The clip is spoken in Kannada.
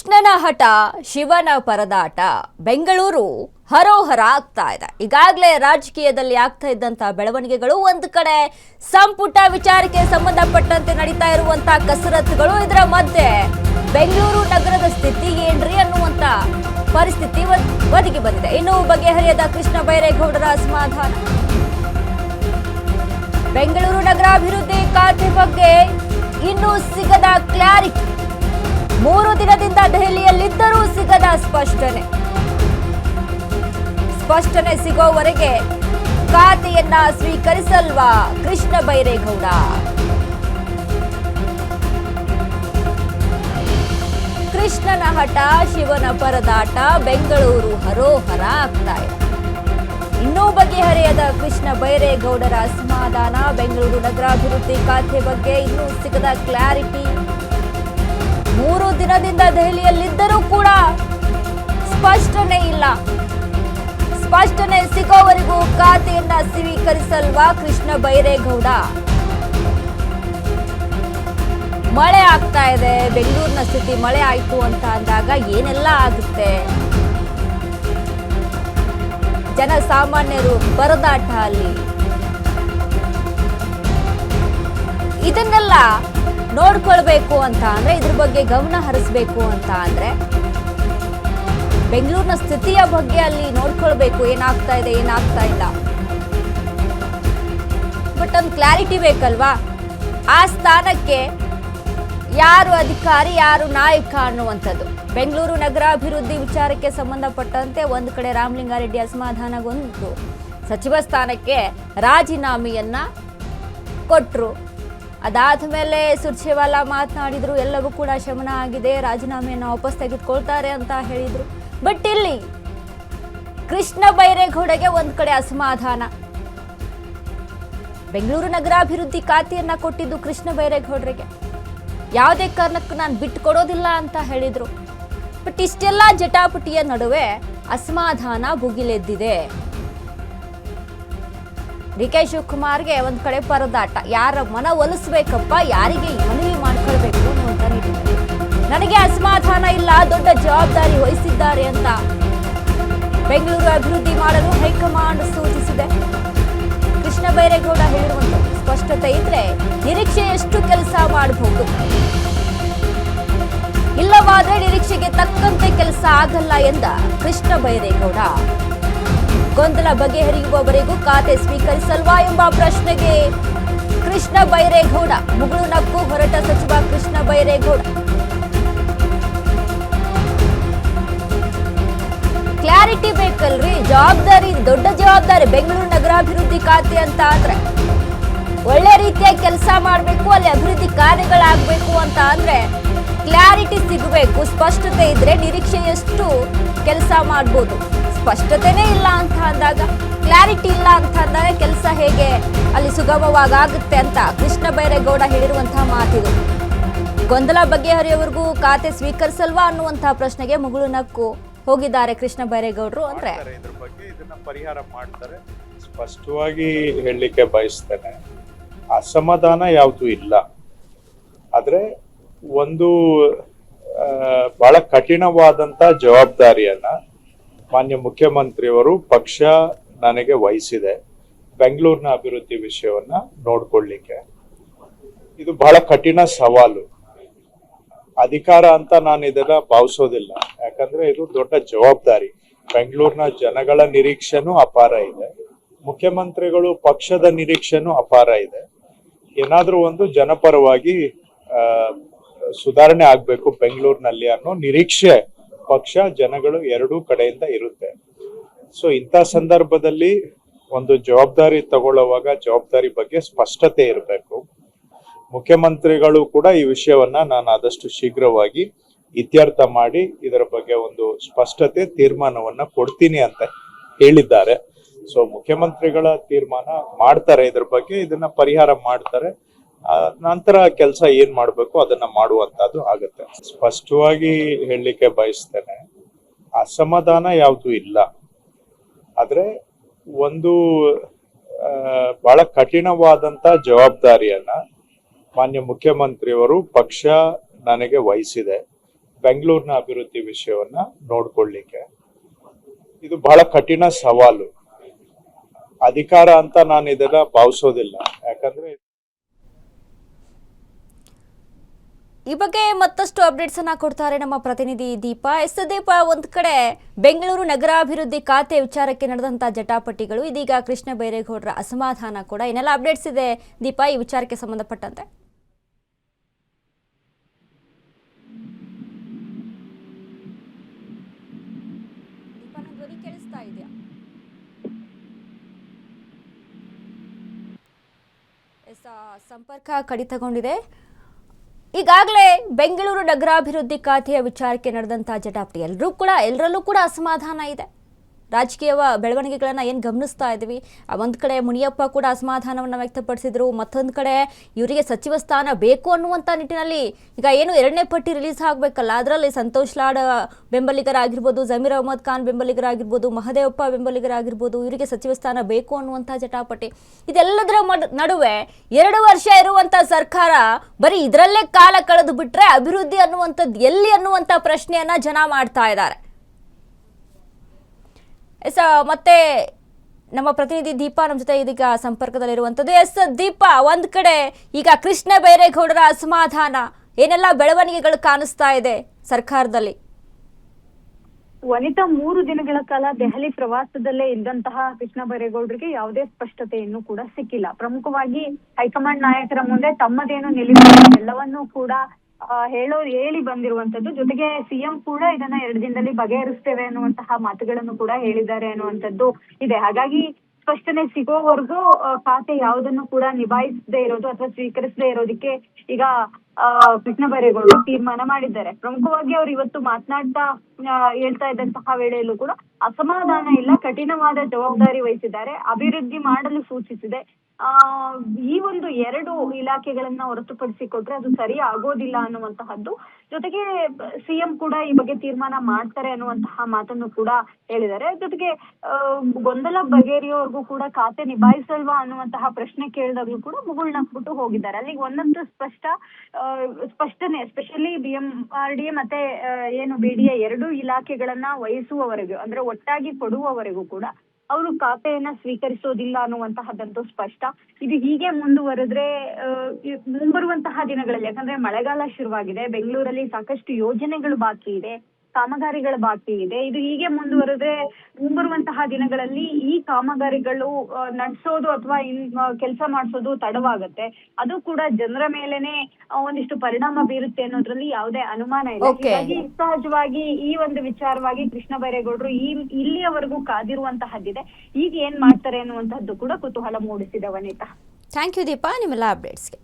ಕೃಷ್ಣನ ಹಠ ಶಿವನ ಪರದಾಟ ಬೆಂಗಳೂರು ಹರೋಹರ ಆಗ್ತಾ ಇದೆ. ಈಗಾಗಲೇ ರಾಜಕೀಯದಲ್ಲಿ ಆಗ್ತಾ ಇದ್ದಂತ ಬೆಳವಣಿಗೆಗಳು, ಒಂದು ಕಡೆ ಸಂಪುಟ ವಿಚಾರಕ್ಕೆ ಸಂಬಂಧಪಟ್ಟಂತೆ ನಡೀತಾ ಇರುವಂತ ಕಸರತ್ತುಗಳು, ಇದರ ಮಧ್ಯೆ ಬೆಂಗಳೂರು ನಗರದ ಸ್ಥಿತಿ ಏನ್ರಿ ಅನ್ನುವಂತ ಪರಿಸ್ಥಿತಿ ಒದಗಿ ಬಂದಿದೆ. ಇನ್ನು ಬಗೆಹರಿಯದ ಕೃಷ್ಣ ಬೈರೇಗೌಡರ ಅಸಮಾಧಾನ, ಬೆಂಗಳೂರು ನಗರಾಭಿವೃದ್ಧಿ ಖಾತೆ ಬಗ್ಗೆ ಇನ್ನೂ ಸಿಗದ ಕ್ಲಾರಿಟಿ, 3 ದಿನದಿಂದ ದೆಹಲಿಯಲ್ಲಿದ್ದರೂ ಸಿಗದ ಸ್ಪಷ್ಟನೆ ಸಿಗೋವರೆಗೆ ಖಾತೆಯನ್ನ ಸ್ವೀಕರಿಸಲ್ವಾ ಕೃಷ್ಣ ಬೈರೇಗೌಡ? ಕೃಷ್ಣನ ಹಠ ಶಿವನ ಪರದಾಟ, ಬೆಂಗಳೂರು ಹರೋಹರ ಆಗ್ತಾ ಇದೆ. ಇನ್ನೂ ಬಗೆಹರಿಯದ ಕೃಷ್ಣ ಬೈರೇಗೌಡರ ಅಸಮಾಧಾನ, ಬೆಂಗಳೂರು ನಗರಾಭಿವೃದ್ಧಿ ಖಾತೆ ಬಗ್ಗೆ ಇನ್ನೂ ಸಿಗದ ಕ್ಲಾರಿಟಿ, 3 ದಿನದಿಂದ ದೆಹಲಿಯಲ್ಲಿದ್ದರೂ ಕೂಡ ಸ್ಪಷ್ಟನೆ ಇಲ್ಲ. ಸ್ಪಷ್ಟನೆ ಸಿಗೋವರೆಗೂ ಖಾತೆಯನ್ನ ಸ್ವೀಕರಿಸಲ್ವಾ ಕೃಷ್ಣ ಬೈರೇಗೌಡ? ಮಳೆ ಆಗ್ತಾ ಇದೆ, ಬೆಂಗಳೂರಿನ ಸ್ಥಿತಿ ಮಳೆ ಆಯ್ತು ಅಂತ ಅಂದಾಗ ಏನೆಲ್ಲ ಆಗುತ್ತೆ? ಜನಸಾಮಾನ್ಯರು ಪರದಾಟ ಅಲ್ಲಿ, ಇದನ್ನೆಲ್ಲ ನೋಡ್ಕೊಳ್ಬೇಕು ಅಂತ ಅಂದ್ರೆ, ಇದ್ರ ಬಗ್ಗೆ ಗಮನ ಹರಿಸ್ಬೇಕು ಅಂತ ಅಂದ್ರೆ ಬೆಂಗಳೂರಿನ ಸ್ಥಿತಿಯ ಬಗ್ಗೆ ಅಲ್ಲಿ ನೋಡ್ಕೊಳ್ಬೇಕು, ಏನಾಗ್ತಾ ಇದೆ ಏನಾಗ್ತಾ ಇಲ್ಲ. ಬಟ್ ಒಂದು ಕ್ಲಾರಿಟಿ ಬೇಕಲ್ವಾ? ಆ ಸ್ಥಾನಕ್ಕೆ ಯಾರು ಅಧಿಕಾರಿ, ಯಾರು ನಾಯಕ ಅನ್ನುವಂಥದ್ದು. ಬೆಂಗಳೂರು ನಗರಾಭಿವೃದ್ಧಿ ವಿಚಾರಕ್ಕೆ ಸಂಬಂಧಪಟ್ಟಂತೆ ಒಂದು ಕಡೆ ರಾಮಲಿಂಗಾರೆಡ್ಡಿ ಅಸಮಾಧಾನಗೊಂಡು ಸಚಿವ ಸ್ಥಾನಕ್ಕೆ ರಾಜೀನಾಮೆಯನ್ನ ಕೊಟ್ಟರು. ಅದಾದ ಮೇಲೆ ಸುರ್ಜೇವಾಲಾ ಮಾತನಾಡಿದ್ರು, ಎಲ್ಲವೂ ಕೂಡ ಶಮನ ಆಗಿದೆ, ರಾಜೀನಾಮೆಯನ್ನು ವಾಪಸ್ ತೆಗೆದುಕೊಳ್ತಾರೆ ಅಂತ ಹೇಳಿದ್ರು. ಬಟ್ ಇಲ್ಲಿ ಕೃಷ್ಣ ಬೈರೇಗೌಡಗೆ ಒಂದ್ ಕಡೆ ಅಸಮಾಧಾನ. ಬೆಂಗಳೂರು ನಗರಾಭಿವೃದ್ಧಿ ಖಾತೆಯನ್ನ ಕೊಟ್ಟಿದ್ದು ಕೃಷ್ಣ ಬೈರೇಗೌಡರಿಗೆ, ಯಾವುದೇ ಕಾರಣಕ್ಕೂ ನಾನು ಬಿಟ್ಟು ಕೊಡೋದಿಲ್ಲ ಅಂತ ಹೇಳಿದ್ರು. ಬಟ್ ಇಷ್ಟೆಲ್ಲ ಜಟಾಪಟಿಯ ನಡುವೆ ಅಸಮಾಧಾನ ಭುಗಿಲೆದ್ದಿದೆ. ಡಿ.ಕೆ. ಶಿವಕುಮಾರ್ಗೆ ಒಂದ್ ಕಡೆ ಪರದಾಟ, ಯಾರ ಮನ ಒಲಿಸ್ಬೇಕಪ್ಪ, ಯಾರಿಗೆ ಮನವಿ ಮಾಡ್ಕೊಳ್ಬೇಕು ಅನ್ನುವಂತ ನಿಟ್ಟಿನಲ್ಲಿ ನನಗೆ ಅಸಮಾಧಾನ ಇಲ್ಲ, ದೊಡ್ಡ ಜವಾಬ್ದಾರಿ ವಹಿಸಿದ್ದಾರೆ ಅಂತ ಬೆಂಗಳೂರು ಅಭಿವೃದ್ಧಿ ಮಾಡಲು ಹೈಕಮಾಂಡ್ ಸೂಚಿಸಿದೆ. ಕೃಷ್ಣ ಬೈರೇಗೌಡ ಹೇಳಿರುವಂತ ಸ್ಪಷ್ಟತೆ ಇದ್ರೆ ನಿರೀಕ್ಷೆಯಷ್ಟು ಕೆಲಸ ಮಾಡಬಹುದು, ಇಲ್ಲವಾದ್ರೆ ನಿರೀಕ್ಷೆಗೆ ತಕ್ಕಂತೆ ಕೆಲಸ ಆಗಲ್ಲ ಎಂದ ಕೃಷ್ಣ ಬೈರೇಗೌಡ. ಗೊಂದಲ ಬಗೆಹರಿಯುವವರೆಗೂ ಖಾತೆ ಸ್ವೀಕರಿಸಲ್ವಾ ಎಂಬ ಪ್ರಶ್ನೆಗೆ ಕೃಷ್ಣ ಬೈರೇಗೌಡ ಮುಗುಳು ನಕ್ಕು ಹೊರಟ ಸಚಿವ ಕೃಷ್ಣ ಬೈರೇಗೌಡ. ಕ್ಲಾರಿಟಿ ಬೇಕಲ್ರಿ, ಜವಾಬ್ದಾರಿ, ದೊಡ್ಡ ಜವಾಬ್ದಾರಿ. ಬೆಂಗಳೂರು ನಗರಾಭಿವೃದ್ಧಿ ಖಾತೆ ಅಂತ ಅಂದ್ರೆ ಒಳ್ಳೆ ರೀತಿಯ ಕೆಲಸ ಮಾಡಬೇಕು, ಅಲ್ಲಿ ಅಭಿವೃದ್ಧಿ ಕಾರ್ಯಗಳಾಗಬೇಕು ಅಂತ ಅಂದ್ರೆ ಕ್ಲಾರಿಟಿ ಸಿಗಬೇಕು. ಸ್ಪಷ್ಟತೆ ಇದ್ರೆ ನಿರೀಕ್ಷೆಯಷ್ಟು ಕೆಲಸ ಮಾಡ್ಬೋದು. ಸ್ಪಷ್ಟತೆನೇ ಇಲ್ಲ ಅಂತ ಅಂದಾಗ, ಕ್ಲಾರಿಟಿ ಇಲ್ಲ ಅಂತ ಅಂದಾಗ ಕೆಲಸ ಹೇಗೆ ಅಲ್ಲಿ ಸುಗಮವಾಗುತ್ತೆ ಅಂತ ಕೃಷ್ಣ ಬೈರೇಗೌಡ ಹೇಳಿರುವಂತಹ ಮಾತಿದು. ಗೊಂದಲ ಬಗೆಹರಿಯವರೆಗೂ ಖಾತೆ ಸ್ವೀಕರಿಸಲ್ವಾ ಅನ್ನುವಂತಹ ಪ್ರಶ್ನೆಗೆ ಮುಗುಳು ನಕ್ಕು ಹೋಗಿದ್ದಾರೆ ಕೃಷ್ಣ ಬೈರೇಗೌಡರು. ಅಂದ್ರೆ ಇದ್ರ ಬಗ್ಗೆ ಇದನ್ನ ಪರಿಹಾರ ಮಾಡ್ತಾರೆ, ಸ್ಪಷ್ಟವಾಗಿ ಹೇಳಲಿಕ್ಕೆ ಬಯಸ್ತೇನೆ. ಅಸಮಾಧಾನ ಯಾವುದು ಇಲ್ಲ, ಆದ್ರೆ ಒಂದು ಬಹಳ ಕಠಿಣವಾದಂತ ಜವಾಬ್ದಾರಿಯನ್ನ ಮಾನ್ಯ ಮುಖ್ಯಮಂತ್ರಿಯವರು ಪಕ್ಷ ನನಗೆ ವಹಿಸಿದೆ. ಬೆಂಗಳೂರಿನ ಅಭಿವೃದ್ಧಿ ವಿಷಯವನ್ನ ನೋಡ್ಕೊಳ್ಳಿಕ್ಕೆ ಇದು ಬಹಳ ಕಠಿಣ ಸವಾಲು. ಅಧಿಕಾರ ಅಂತ ನಾನು ಇದನ್ನ ಭಾವಿಸೋದಿಲ್ಲ, ಯಾಕಂದ್ರೆ ಇದು ದೊಡ್ಡ ಜವಾಬ್ದಾರಿ. ಬೆಂಗಳೂರಿನ ಜನಗಳ ನಿರೀಕ್ಷೆನೂ ಅಪಾರ ಇದೆ, ಮುಖ್ಯಮಂತ್ರಿಗಳು ಪಕ್ಷದ ನಿರೀಕ್ಷೆನೂ ಅಪಾರ ಇದೆ. ಏನಾದ್ರೂ ಒಂದು ಜನಪರವಾಗಿ ಸುಧಾರಣೆ ಆಗ್ಬೇಕು ಬೆಂಗಳೂರಿನಲ್ಲಿ ಅನ್ನೋ ನಿರೀಕ್ಷೆ ಪಕ್ಷ, ಜನಗಳು ಎರಡೂ ಕಡೆಯಿಂದ ಇರುತ್ತೆ. ಸೊ ಇಂಥ ಸಂದರ್ಭದಲ್ಲಿ ಒಂದು ಜವಾಬ್ದಾರಿ ತಗೊಳ್ಳುವಾಗ ಜವಾಬ್ದಾರಿ ಬಗ್ಗೆ ಸ್ಪಷ್ಟತೆ ಇರಬೇಕು. ಮುಖ್ಯಮಂತ್ರಿಗಳು ಕೂಡ ಈ ವಿಷಯವನ್ನ ನಾನು ಆದಷ್ಟು ಶೀಘ್ರವಾಗಿ ಇತ್ಯರ್ಥ ಮಾಡಿ ಇದರ ಬಗ್ಗೆ ಒಂದು ಸ್ಪಷ್ಟತೆ ತೀರ್ಮಾನವನ್ನ ಕೊಡ್ತೀನಿ ಅಂತ ಹೇಳಿದ್ದಾರೆ. ಸೊ ಮುಖ್ಯಮಂತ್ರಿಗಳ ತೀರ್ಮಾನ ಮಾಡ್ತಾರೆ, ಇದ್ರ ಬಗ್ಗೆ ಇದನ್ನ ಪರಿಹಾರ ಮಾಡ್ತಾರೆ. ನಂತರ ಕೆಲಸ ಏನ್ ಮಾಡ್ಬೇಕು ಅದನ್ನ ಮಾಡುವಂತದ್ದು ಆಗತ್ತೆ. ಸ್ಪಷ್ಟವಾಗಿ ಹೇಳಲಿಕ್ಕೆ ಬಯಸ್ತೇನೆ, ಅಸಮಾಧಾನ ಯಾವುದು ಇಲ್ಲ, ಆದ್ರೆ ಒಂದು ಬಹಳ ಕಠಿಣವಾದಂತ ಜವಾಬ್ದಾರಿಯನ್ನ ಮಾನ್ಯ ಮುಖ್ಯಮಂತ್ರಿಯವರು ಪಕ್ಷ ನನಗೆ ವಹಿಸಿದೆ. ಬೆಂಗಳೂರಿನ ಅಭಿವೃದ್ಧಿ ವಿಷಯವನ್ನ ನೋಡ್ಕೊಳ್ಳಿಕ್ಕೆ. ಇದು ಬಹಳ ಕಠಿಣ ಸವಾಲು. ಅಧಿಕಾರ ಅಂತ ನಾನು ಇದನ್ನ ಭಾವಿಸೋದಿಲ್ಲ. ಯಾಕಂದ್ರೆ ಈ ಬಗ್ಗೆ ಮತ್ತಷ್ಟು ಅಪ್ಡೇಟ್ಸ್ ಅನ್ನ ಕೊಡ್ತಾರೆ ನಮ್ಮ ಪ್ರತಿನಿಧಿ ದೀಪಾ. ದೀಪ, ಒಂದ್ ಕಡೆ ಬೆಂಗಳೂರು ನಗರಾಭಿವೃದ್ಧಿ ಖಾತೆ ವಿಚಾರಕ್ಕೆ ನಡೆದಂತಹ ಜಟಾಪಟಿಗಳು, ಇದೀಗ ಕೃಷ್ಣ ಬೈರೇಗೌಡರ ಅಸಮಾಧಾನ ಕೂಡ, ಏನೆಲ್ಲ ಅಪ್ಡೇಟ್ಸ್ ಇದೆ ದೀಪಾ ಈ ವಿಚಾರಕ್ಕೆ ಸಂಬಂಧಪಟ್ಟಂತೆ? ಧ್ವನಿ ಕೇಳಿಸ್ತಾ ಇದೆಯಾ? ಸಂಪರ್ಕ ಕಡಿತಗೊಂಡಿದೆ. ಈಗಾಗಲೇ ಬೆಂಗಳೂರು ನಗರಾಭಿವೃದ್ಧಿ ಖಾತೆಯ ವಿಚಾರಕ್ಕೆ ನಡೆದಂತಹ ಜಟಾಪಟಿ ಎಲ್ಲರಲ್ಲೂ ಕೂಡ ಅಸಮಾಧಾನ ಇದೆ. ರಾಜಕೀಯ ಬೆಳವಣಿಗೆಗಳನ್ನ ಏನು ಗಮನಿಸ್ತಾ ಇದ್ದೀವಿ. ಒಂದ್ ಕಡೆ ಮುನಿಯಪ್ಪ ಕೂಡ ಅಸಮಾಧಾನವನ್ನು ವ್ಯಕ್ತಪಡಿಸಿದ್ರು, ಮತ್ತೊಂದು ಕಡೆ ಇವರಿಗೆ ಸಚಿವ ಸ್ಥಾನ ಬೇಕು ಅನ್ನುವಂಥ ನಿಟ್ಟಿನಲ್ಲಿ ಈಗ ಏನು 2ನೇ ಪಟ್ಟಿ ರಿಲೀಸ್ ಆಗಬೇಕಲ್ಲ, ಅದರಲ್ಲಿ ಸಂತೋಷ್ ಲಾಡ್ ಬೆಂಬಲಿಗರಾಗಿರ್ಬೋದು, ಜಮೀರ್ ಅಹಮದ್ ಖಾನ್ ಬೆಂಬಲಿಗರಾಗಿರ್ಬೋದು, ಮಹದೇವಪ್ಪ ಬೆಂಬಲಿಗರಾಗಿರ್ಬೋದು, ಇವರಿಗೆ ಸಚಿವ ಸ್ಥಾನ ಬೇಕು ಅನ್ನುವಂಥ ಜಟಾಪಟಿ. ಇದೆಲ್ಲದರ ನಡುವೆ 2 ವರ್ಷ ಇರುವಂಥ ಸರ್ಕಾರ ಬರೀ ಇದರಲ್ಲೇ ಕಾಲ ಕಳೆದು ಬಿಟ್ರೆ ಅಭಿವೃದ್ಧಿ ಅನ್ನುವಂಥದ್ದು ಎಲ್ಲಿ ಅನ್ನುವಂಥ ಪ್ರಶ್ನೆಯನ್ನ ಜನ ಮಾಡ್ತಾ ಇದ್ದಾರೆ. ಮತ್ತೆ ನಮ್ಮ ಪ್ರತಿನಿಧಿ ದೀಪಾ ನಮ್ಮ ಜೊತೆ ಇದೀಗ ಸಂಪರ್ಕದಲ್ಲಿರುವಂಥದ್ದು. ದೀಪಾ, ಒಂದ್ ಕಡೆ ಈಗ ಕೃಷ್ಣ ಬೈರೇಗೌಡರ ಅಸಮಾಧಾನ, ಏನೆಲ್ಲ ಬೆಳವಣಿಗೆಗಳು ಕಾಣಿಸ್ತಾ ಇದೆ ಸರ್ಕಾರದಲ್ಲಿ? ವನಿತಾ 3 ದಿನಗಳ ಕಾಲ ದೆಹಲಿ ಪ್ರವಾಸದಲ್ಲೇ ಇದ್ದಂತಹ ಕೃಷ್ಣ ಬೈರೇಗೌಡರಿಗೆ ಯಾವುದೇ ಸ್ಪಷ್ಟತೆಯನ್ನು ಕೂಡ ಸಿಕ್ಕಿಲ್ಲ. ಪ್ರಮುಖವಾಗಿ ಹೈಕಮಾಂಡ್ ನಾಯಕರ ಮುಂದೆ ತಮ್ಮದೇನು ನಿಲುವು ಎಲ್ಲವನ್ನೂ ಕೂಡ ಹೇಳಿ ಬಂದಿರುವಂತದ್ದು. ಜೊತೆಗೆ ಸಿಎಂ ಕೂಡ ಇದನ್ನ 2 ದಿನದಲ್ಲಿ ಬಗೆಹರಿಸ್ತೇವೆ ಅನ್ನುವಂತಹ ಮಾತುಗಳನ್ನು ಕೂಡ ಹೇಳಿದ್ದಾರೆ ಅನ್ನುವಂಥದ್ದು ಇದೆ. ಹಾಗಾಗಿ ಸ್ಪಷ್ಟನೆ ಸಿಗೋವರೆಗೂ ಖಾತೆ ಯಾವುದನ್ನು ಕೂಡ ನಿಭಾಯಿಸದೇ ಇರೋದು ಅಥವಾ ಸ್ವೀಕರಿಸದೇ ಇರೋದಕ್ಕೆ ಈಗ ಕೃಷ್ಣ ಬೈರೇಗೌಡರು ತೀರ್ಮಾನ ಮಾಡಿದ್ದಾರೆ. ಪ್ರಮುಖವಾಗಿ ಅವ್ರು ಇವತ್ತು ಮಾತನಾಡ್ತಾ ಹೇಳ್ತಾ ಇದ್ದಂತಹ ವೇಳೆಯಲ್ಲೂ ಕೂಡ ಅಸಮಾಧಾನ ಇಲ್ಲ, ಕಠಿಣವಾದ ಜವಾಬ್ದಾರಿ ವಹಿಸಿದ್ದಾರೆ, ಅಭಿವೃದ್ಧಿ ಮಾಡಲು ಸೂಚಿಸಿದೆ. ಈ ಒಂದು 2 ಇಲಾಖೆಗಳನ್ನ ಹೊರತುಪಡಿಸಿಕೊಟ್ರೆ ಅದು ಸರಿ ಆಗೋದಿಲ್ಲ ಅನ್ನುವಂತಹದ್ದು. ಜೊತೆಗೆ ಸಿಎಂ ಕೂಡ ಈ ಬಗ್ಗೆ ತೀರ್ಮಾನ ಮಾಡ್ತಾರೆ ಅನ್ನುವಂತಹ ಮಾತನ್ನು ಕೂಡ ಹೇಳಿದ್ದಾರೆ. ಜೊತೆಗೆ ಗೊಂದಲ ಬಗೆಹರಿಯೋವರೆಗೂ ಕೂಡ ಖಾತೆ ನಿಭಾಯಿಸಲ್ವಾ ಅನ್ನುವಂತಹ ಪ್ರಶ್ನೆ ಕೇಳಿದಾಗ್ಲೂ ಕೂಡ ಮುಗುಳ್ನಕ್ಬಿಟ್ಟು ಹೋಗಿದ್ದಾರೆ. ಅಲ್ಲಿಗೆ ಒಂದಂತೂ ಸ್ಪಷ್ಟನೆ, ಎಸ್ಪೆಷಲಿ BMRDA ಮತ್ತೆ ಏನು BDA 2 ಇಲಾಖೆಗಳನ್ನ ವಹಿಸುವವರೆಗೂ ಅಂದ್ರೆ ಒಟ್ಟಾಗಿ ಕೊಡುವವರೆಗೂ ಕೂಡ ಅವರು ಖಾತೆಯನ್ನ ಸ್ವೀಕರಿಸೋದಿಲ್ಲ ಅನ್ನುವಂತಹದ್ದಂತೂ ಸ್ಪಷ್ಟ. ಇದು ಹೀಗೆ ಮುಂದುವರೆದ್ರೆ ಮುಂಬರುವಂತಹ ದಿನಗಳಲ್ಲಿ, ಯಾಕಂದ್ರೆ ಮಳೆಗಾಲ ಶುರುವಾಗಿದೆ, ಬೆಂಗಳೂರಲ್ಲಿ ಸಾಕಷ್ಟು ಯೋಜನೆಗಳು ಬಾಕಿ ಇದೆ, ಕಾಮಗಾರಿಗಳು ಬಾಕಿ ಇದೆ. ಇದು ಹೀಗೆ ಮುಂದುವರೆದ್ರೆ ಮುಂಬರುವಂತಹ ದಿನಗಳಲ್ಲಿ ಈ ಕಾಮಗಾರಿಗಳು ನಡೆಸೋದು ಅಥವಾ ಕೆಲಸ ಮಾಡಿಸೋದು ತಡವಾಗುತ್ತೆ. ಅದು ಕೂಡ ಜನರ ಮೇಲೆನೆ ಒಂದಿಷ್ಟು ಪರಿಣಾಮ ಬೀರುತ್ತೆ ಅನ್ನೋದ್ರಲ್ಲಿ ಯಾವುದೇ ಅನುಮಾನ ಇಲ್ಲ. ಹೀಗಾಗಿ ಸಹಜವಾಗಿ ಈ ಒಂದು ವಿಚಾರವಾಗಿ ಕೃಷ್ಣ ಬೈರೇಗೌಡರು ಇಲ್ಲಿಯವರೆಗೂ ಕಾದಿರುವಂತಹದ್ದಿದೆ. ಈಗ ಏನ್ ಮಾಡ್ತಾರೆ ಅನ್ನುವಂತಹದ್ದು ಕೂಡ ಕುತೂಹಲ ಮೂಡಿಸಿದೆ ವನಿತಾ. ಥ್ಯಾಂಕ್ ಯು ದೀಪಾ, ನಿಮ್ಮೆಲ್ಲ ಅಪ್ಡೇಟ್ಸ್ಗೆ.